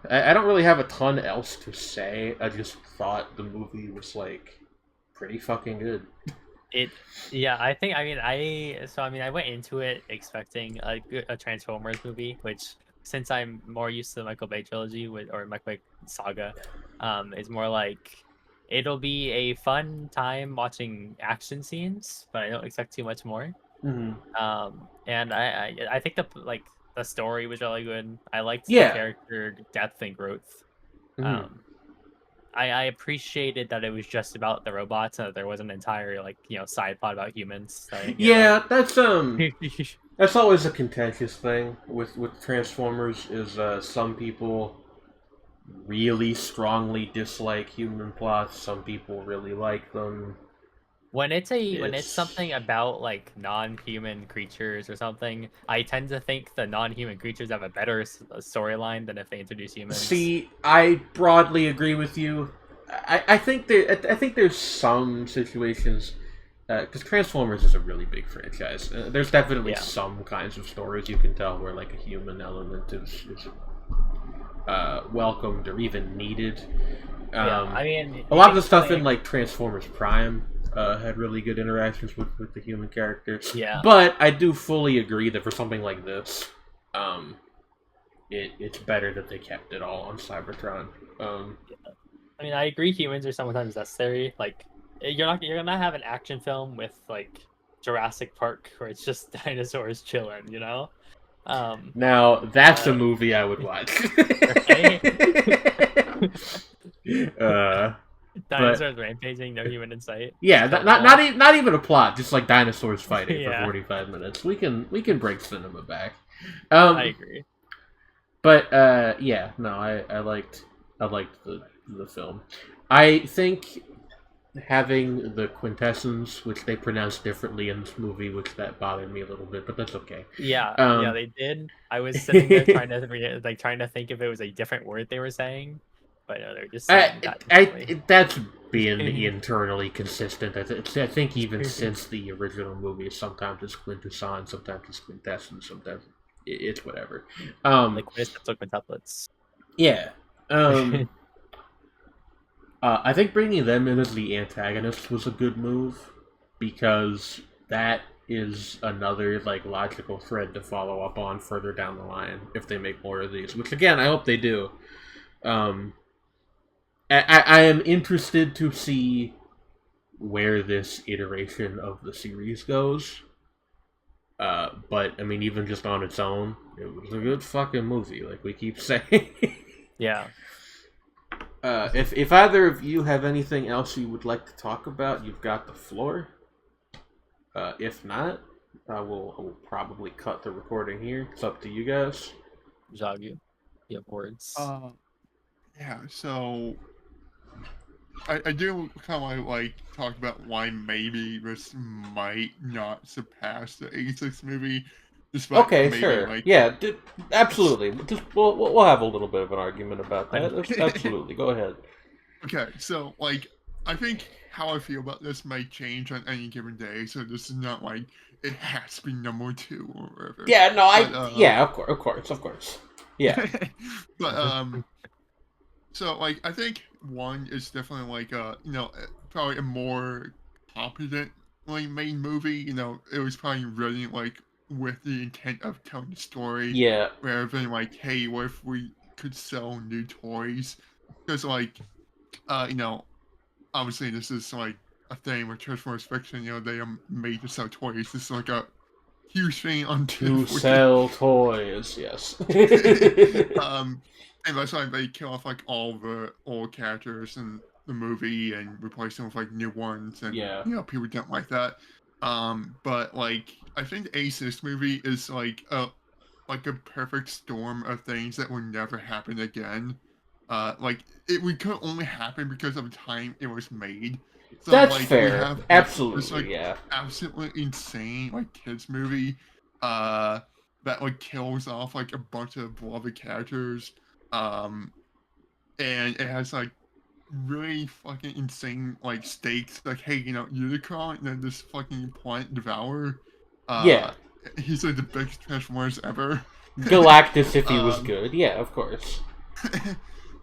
Speaker 1: I don't really have a ton else to say. I just thought the movie was like pretty fucking good.
Speaker 2: I went into it expecting a Transformers movie, which, since I'm more used to the Michael Bay trilogy or Michael Bay saga, it's more like it'll be a fun time watching action scenes, but I don't expect too much more.
Speaker 1: Mm-hmm.
Speaker 2: And I think the story was really good. I liked the character depth and growth.
Speaker 1: Mm-hmm.
Speaker 2: I appreciated that it was just about the robots and that there was an entire side plot about humans.
Speaker 1: That's always a contentious thing with Transformers is some people really strongly dislike human plots, some people really like them.
Speaker 2: When it's something about like non-human creatures or something, I tend to think the non-human creatures have a better storyline than if they introduce humans.
Speaker 1: See, I broadly agree with you. I think there's some situations because Transformers is a really big franchise. There's definitely some kinds of stories you can tell where like a human element is welcomed or even needed.
Speaker 2: I mean,
Speaker 1: a lot of the stuff in like Transformers Prime had really good interactions with the human characters.
Speaker 2: Yeah.
Speaker 1: But I do fully agree that for something like this, it's better that they kept it all on Cybertron.
Speaker 2: I mean, I agree. Humans are sometimes necessary. Like, you're gonna have an action film with like Jurassic Park where it's just dinosaurs chilling, you know.
Speaker 1: Now that's a movie I would watch.
Speaker 2: Dinosaurs rampaging, no human in sight.
Speaker 1: Yeah, not even a plot, just like dinosaurs fighting for 45 minutes. We can bring cinema back.
Speaker 2: I agree.
Speaker 1: But I liked the film. I think having the quintessence, which they pronounced differently in this movie, which that bothered me a little bit, but that's okay.
Speaker 2: Yeah, they did. I was sitting there trying to think if it was a different word they were saying, but no, they're just saying that.
Speaker 1: That's being internally consistent. I think even since the original movie, sometimes it's quintessence, sometimes it's quintessence, sometimes it's whatever.
Speaker 2: Like quintuplets.
Speaker 1: Yeah. I think bringing them in as the antagonists was a good move because that is another like logical thread to follow up on further down the line if they make more of these. Which again, I hope they do. I am interested to see where this iteration of the series goes. But I mean, even just on its own, it was a good fucking movie. Like we keep saying.
Speaker 2: Yeah.
Speaker 1: If either of you have anything else you would like to talk about, you've got the floor. If not, I will probably cut the recording here. It's up to you guys.
Speaker 2: Jagu, you have words.
Speaker 3: Yeah. So I do kind of like talk about why maybe this might not surpass the 86 movie.
Speaker 1: Okay, sure. Like, yeah, absolutely. We'll have a little bit of an argument about that. Absolutely, go ahead.
Speaker 3: Okay, so like I think how I feel about this might change on any given day. So this is not like it has to be number 2 or whatever.
Speaker 1: Yeah, no, of course. Yeah,
Speaker 3: but so like I think 1 is definitely like probably a more competent like main movie. It was probably written like with the intent of telling the story.
Speaker 1: Yeah.
Speaker 3: Rather than like, hey, what if we could sell new toys? Because like, obviously this is like a thing with Transformers fiction. They are made to sell toys. This is like a huge thing on
Speaker 1: to sell toys. Yes.
Speaker 3: And that's why they kill off like all the old characters in the movie and replace them with like new ones. And people don't like that. But like I think the A6 movie is like a perfect storm of things that will never happen again. Like it could only happen because of the time it was made. So,
Speaker 1: that's
Speaker 3: like,
Speaker 1: fair. Absolutely,
Speaker 3: this, like, absolutely insane like kids movie that like kills off like a bunch of beloved characters. And it has like really fucking insane like stakes, like hey, Unicron and then this fucking plant devourer. He's like the biggest Transformers ever.
Speaker 1: Galactus if he was good, yeah, of course.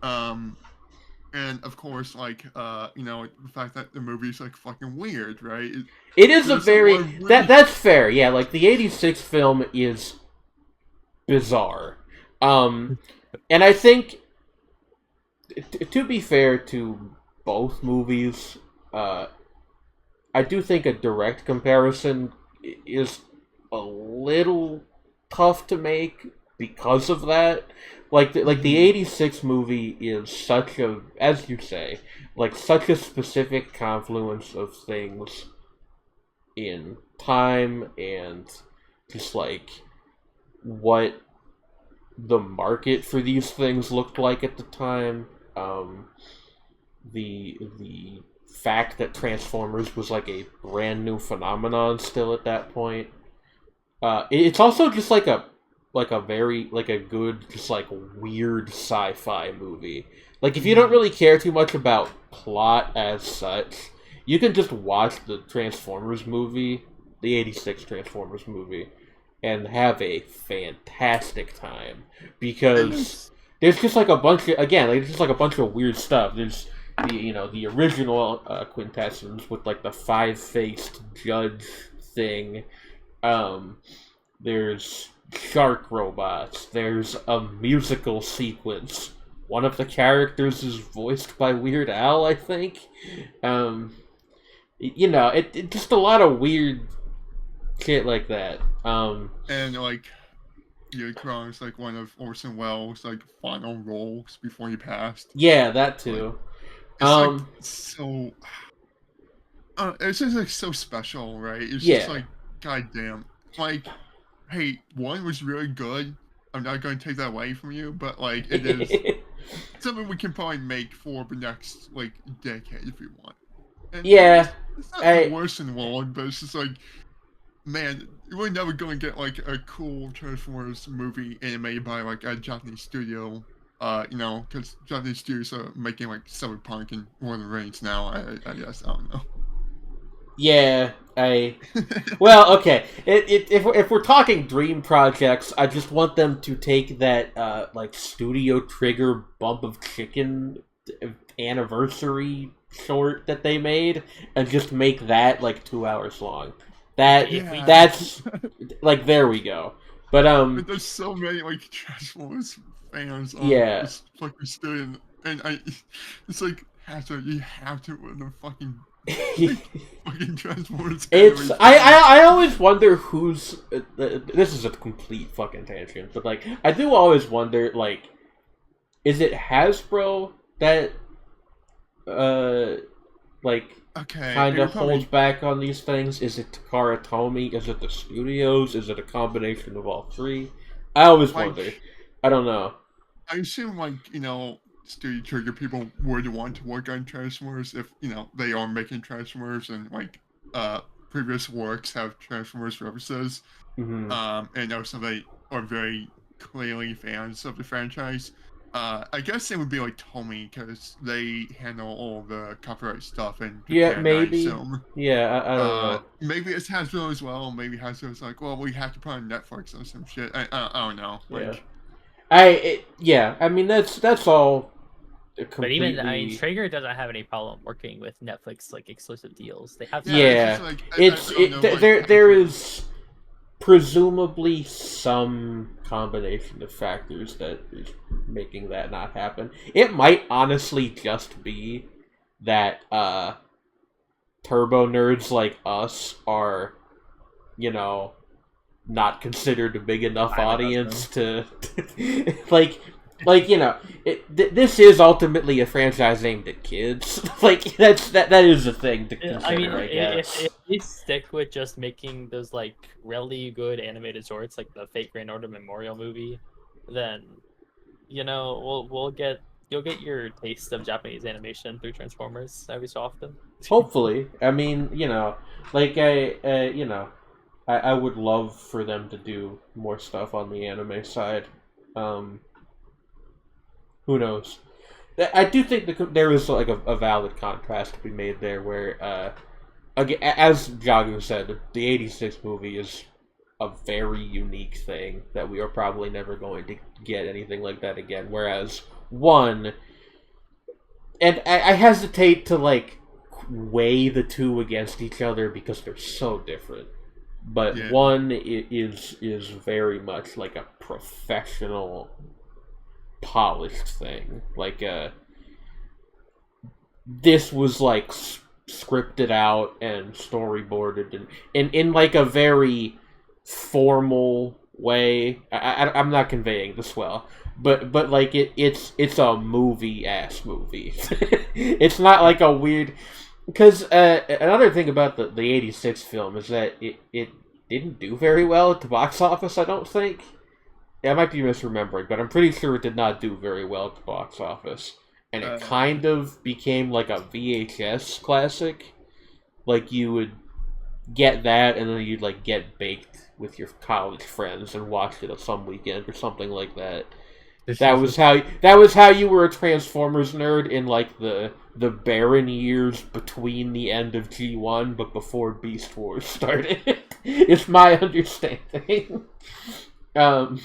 Speaker 3: And of course, like the fact that the movie's like fucking weird, right?
Speaker 1: It is a very that's fair, yeah. Like the '86 film is bizarre, and I think. To be fair to both movies, I do think a direct comparison is a little tough to make because of that. Like the '86 movie is such a, as you say, like such a specific confluence of things in time and just like what the market for these things looked like at the time. The fact that Transformers was like a brand new phenomenon still at that point. It's also just like a very like a good just like weird sci-fi movie. Like if you don't really care too much about plot as such, you can just watch the Transformers movie, the '86 Transformers movie, and have a fantastic time because there's just like a bunch of just like a bunch of weird stuff. There's the original quintessence with like the 5-faced judge thing. There's shark robots. There's a musical sequence. One of the characters is voiced by Weird Al, I think. It just a lot of weird shit like that.
Speaker 3: And like Megatron is like one of Orson Welles' like final roles before he passed.
Speaker 1: Yeah, that too.
Speaker 3: Like, it's just like so special, right? It's just like, goddamn, like, hey, one was really good. I'm not going to take that away from you, but like, it is something we can probably make for the next like decade if we want. And it's not the worst in the world, but it's just like, man, we're never going to get like a cool Transformers movie animated by like a Japanese studio. Because Japanese studios are making like Cyberpunk and War of the Rings now. I guess I don't know.
Speaker 1: Yeah, well, okay. If we're talking dream projects, I just want them to take that like Studio Trigger Bump of Chicken anniversary short that they made and just make that like 2 hours long. That's like there we go. But
Speaker 3: there's so many like Transformers fans on this fucking studio, and it's like you have to with the fucking fucking Transformers.
Speaker 1: I always wonder who's this is a complete fucking tangent, but like I do always wonder, like, is it Hasbro that kind of holds back on these things? Is it Takara Tomy? Is it the studios? Is it a combination of all three? I always wonder. I don't know.
Speaker 3: I assume Studio Trigger people would want to work on Transformers if they are making Transformers and like previous works have Transformers references. And also they are very clearly fans of the franchise. I guess it would be like Tomy because they handle all the copyright stuff and
Speaker 1: maybe. I don't know.
Speaker 3: Maybe it's Hasbro as well. Maybe Hasbro's like, well, we have to put on Netflix or some shit. I don't know.
Speaker 1: I mean that's all. Completely...
Speaker 2: But even Traeger doesn't have any problem working with Netflix like exclusive deals. They have
Speaker 1: there is presumably some combination of factors that is making that not happen. It might honestly just be that turbo nerds like us are, not considered a big enough audience to this is ultimately a franchise aimed at kids. Like that is a thing to consider. I mean,
Speaker 2: if we stick with just making those like really good animated shorts, like the Fate Grand Order Memorial movie, then you'll get your taste of Japanese animation through Transformers every so often.
Speaker 1: Hopefully, I mean, I would love for them to do more stuff on the anime side. Who knows? I do think there is like a valid contrast to be made there, where, again, as Jagu said, the '86 movie is a very unique thing that we are probably never going to get anything like that again. Whereas one, and I hesitate to like weigh the two against each other because they're so different. But one is very much like a professional, polished thing. Like this was like scripted out and storyboarded and in like a very formal way. I'm not conveying this well, but like it's a movie ass movie. It's not like a weird. Because another thing about the '86 film is that it didn't do very well at the box office, I don't think. I might be misremembering, but I'm pretty sure it did not do very well at the box office. and it kind of became like a VHS classic. Like, you would get that, and then you'd like get baked with your college friends and watch it some weekend or something like that. That was how you were a Transformers nerd in like the barren years between the end of G1 but before Beast Wars started. It's my understanding. So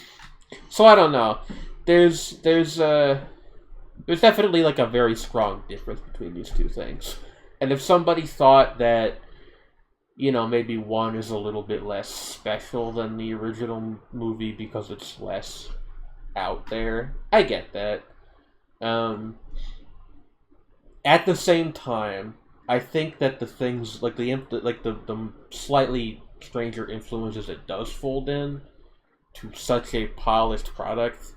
Speaker 1: I don't know. There's definitely like a very strong difference between these two things. And if somebody thought that, you know, maybe one is a little bit less special than the original movie because it's less out there, I get that. At the same time, I think that the things like the slightly stranger influences it does fold in to such a polished product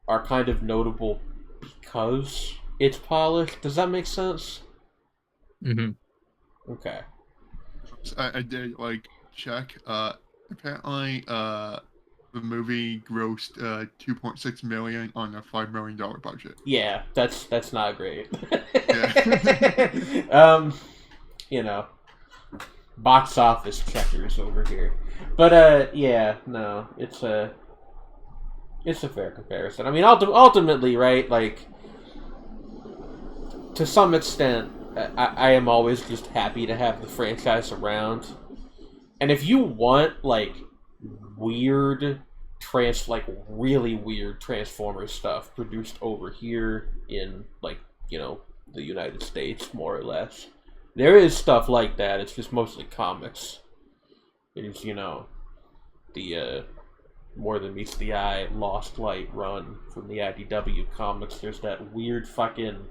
Speaker 1: are kind of notable because it's polished. Does that make sense?
Speaker 2: Mm-hmm.
Speaker 1: Okay.
Speaker 3: I did like check. Apparently, the movie grossed $2.6 million on a $5 million budget.
Speaker 1: Yeah, that's not great.
Speaker 3: Yeah.
Speaker 1: You know, box office checkers over here. But yeah, no, it's a fair comparison. I mean, ultimately, right? Like, to some extent, I am always just happy to have the franchise around. And if you want like really weird Transformers stuff produced over here in, like, you know, the United States, more or less, there is stuff like that. It's just mostly comics. It is, you know, the More Than Meets the Eye Lost Light run from the IDW comics. There's that weird fucking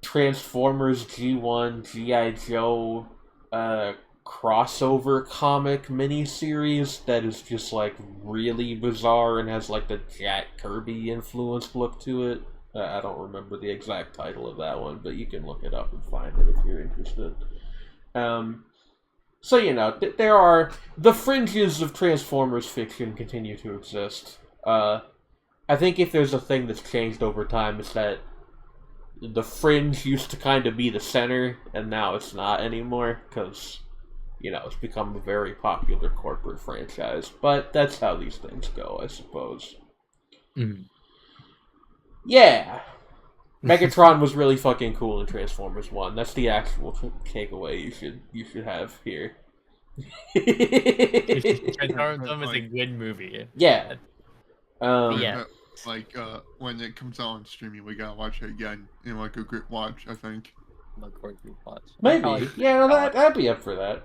Speaker 1: Transformers G1 G.I. Joe crossover comic miniseries that is just like really bizarre and has like the Jack Kirby influenced look to it. I don't remember the exact title of that one, but you can look it up and find it if you're interested. So, you know, there are the fringes of Transformers fiction continue to exist. I think if there's a thing that's changed over time, it's that the fringe used to kind of be the center, and now it's not anymore, because, you know, it's become a very popular corporate franchise. But that's how these things go, I suppose.
Speaker 2: Mm.
Speaker 1: Yeah! Megatron was really fucking cool in Transformers 1. That's the actual takeaway you should have here.
Speaker 2: Transformers 1 was a good movie.
Speaker 1: Yeah.
Speaker 2: Yeah.
Speaker 3: Like, when it comes out on streaming, we gotta watch it again in like a group watch, I think.
Speaker 1: Maybe. Yeah, no, I'd be up for that.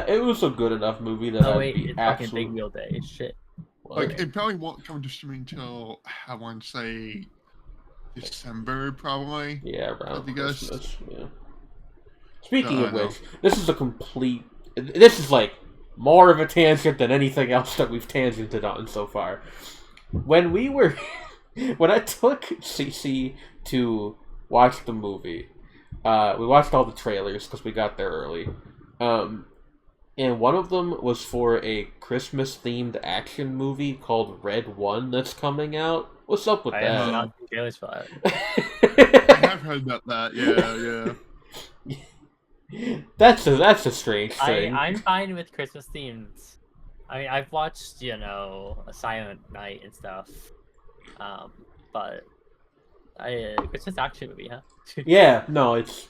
Speaker 1: It was a good enough movie that I'd be
Speaker 2: it's
Speaker 1: absolutely...
Speaker 2: fucking Big Wheel Day. Shit.
Speaker 3: Like, it probably won't come to streaming until, I want to say, December, probably.
Speaker 1: Yeah, around Christmas. Yeah.
Speaker 3: Speaking
Speaker 1: of which, this is like more of a tangent than anything else that we've tangented on so far. When I took CC to watch the movie, we watched all the trailers because we got there early. And one of them was for a Christmas-themed action movie called Red One that's coming out. What's up with that?
Speaker 2: I have not seen trailers for that.
Speaker 3: I have heard about that.
Speaker 1: Yeah. That's a strange thing.
Speaker 2: I'm fine with Christmas themes. I mean, I've watched, you know, A Silent Night and stuff, but Christmas action movie, huh?
Speaker 1: Yeah, no, it's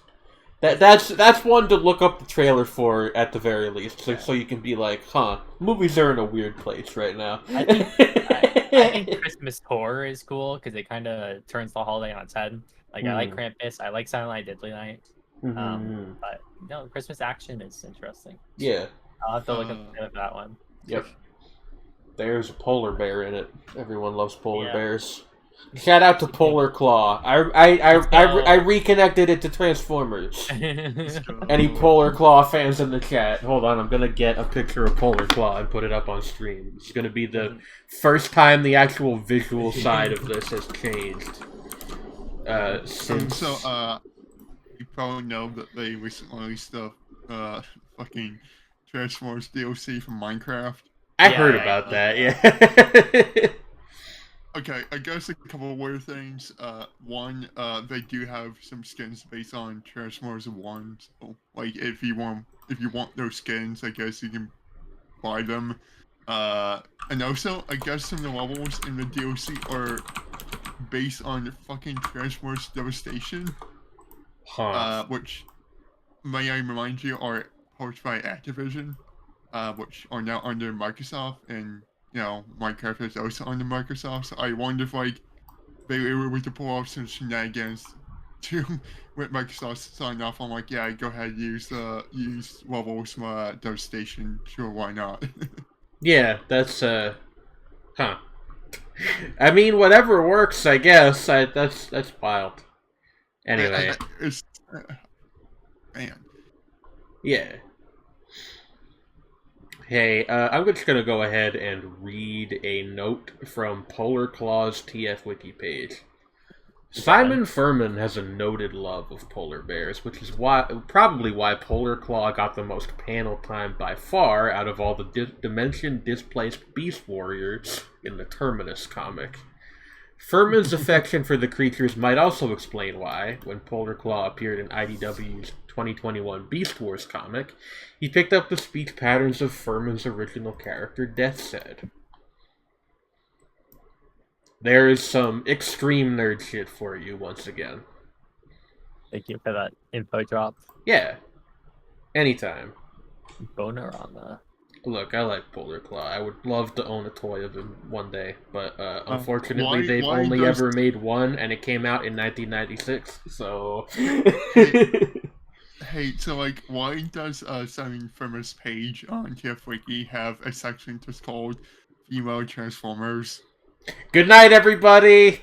Speaker 1: that's one to look up the trailer for at the very least, so you can be like, huh, movies are in a weird place right now.
Speaker 2: I think Christmas horror is cool because it kind of turns the holiday on its head. Like, I like Krampus, I like Silent Night, Deadly Night. But no, Christmas action is interesting.
Speaker 1: Yeah,
Speaker 2: I'll have to look at that one.
Speaker 1: Yep. There's a polar bear in it. Everyone loves polar bears. Shout out to Polar Claw. I reconnected it to Transformers. Any Polar Claw fans in the chat? Hold on, I'm gonna get a picture of Polar Claw and put it up on stream. It's gonna be the first time the actual visual side of this has changed. Since
Speaker 3: you probably know that they recently released the fucking Transformers DLC from Minecraft.
Speaker 1: I heard about that. Yeah.
Speaker 3: Okay, I guess a couple of weird things. One, they do have some skins based on Transformers One. So, like, if you want those skins, I guess you can buy them. And also, I guess some of the levels in the DLC are based on fucking Transformers Devastation. Which, may I remind you, are published by Activision, which are now under Microsoft, and Minecraft is also under Microsoft. So I wonder if like they were able to pull off some shenanigans to with Microsoft sign off on like, yeah, go ahead, use levels from Devastation. Sure, why not?
Speaker 1: Yeah, that's huh. I mean, whatever works, I guess. That's wild. Anyway,
Speaker 3: it's man.
Speaker 1: Yeah. Hey, I'm just gonna go ahead and read a note from Polar Claw's TF Wiki page. Simon Furman has a noted love of polar bears, which is probably why Polar Claw got the most panel time by far out of all the dimension-displaced beast warriors in the Terminus comic. Furman's affection for the creatures might also explain why, when Polar Claw appeared in IDW's 2021 Beast Wars comic, he picked up the speech patterns of Furman's original character, Deathshead. There is some extreme nerd shit for you once again.
Speaker 2: Thank you for that info drop.
Speaker 1: Yeah. Anytime.
Speaker 2: Boner on the...
Speaker 1: Look, I like Polar Claw. I would love to own a toy of him one day, but unfortunately they've only ever made one, and it came out in 1996, so...
Speaker 3: Hey, so like, why does Simon Furman's page on TF Wiki have a section just called Female Transformers?
Speaker 1: Good night, everybody!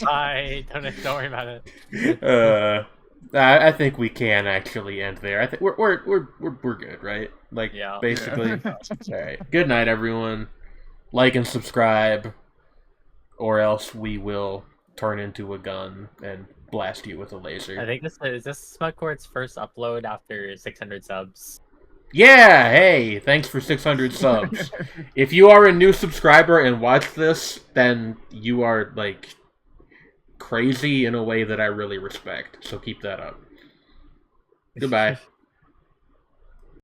Speaker 2: Bye. Don't worry about it.
Speaker 1: I think we can actually end there. I think we're good, right? Like, yeah, basically. Yeah. All right. Good night, everyone. Like and subscribe, or else we will turn into a gun and blast you with a laser.
Speaker 2: I think this Smugcourt's first upload after 600 subs.
Speaker 1: Yeah, hey, thanks for 600 subs. If you are a new subscriber and watch this, then you are, like, crazy in a way that I really respect. So keep that up. Goodbye.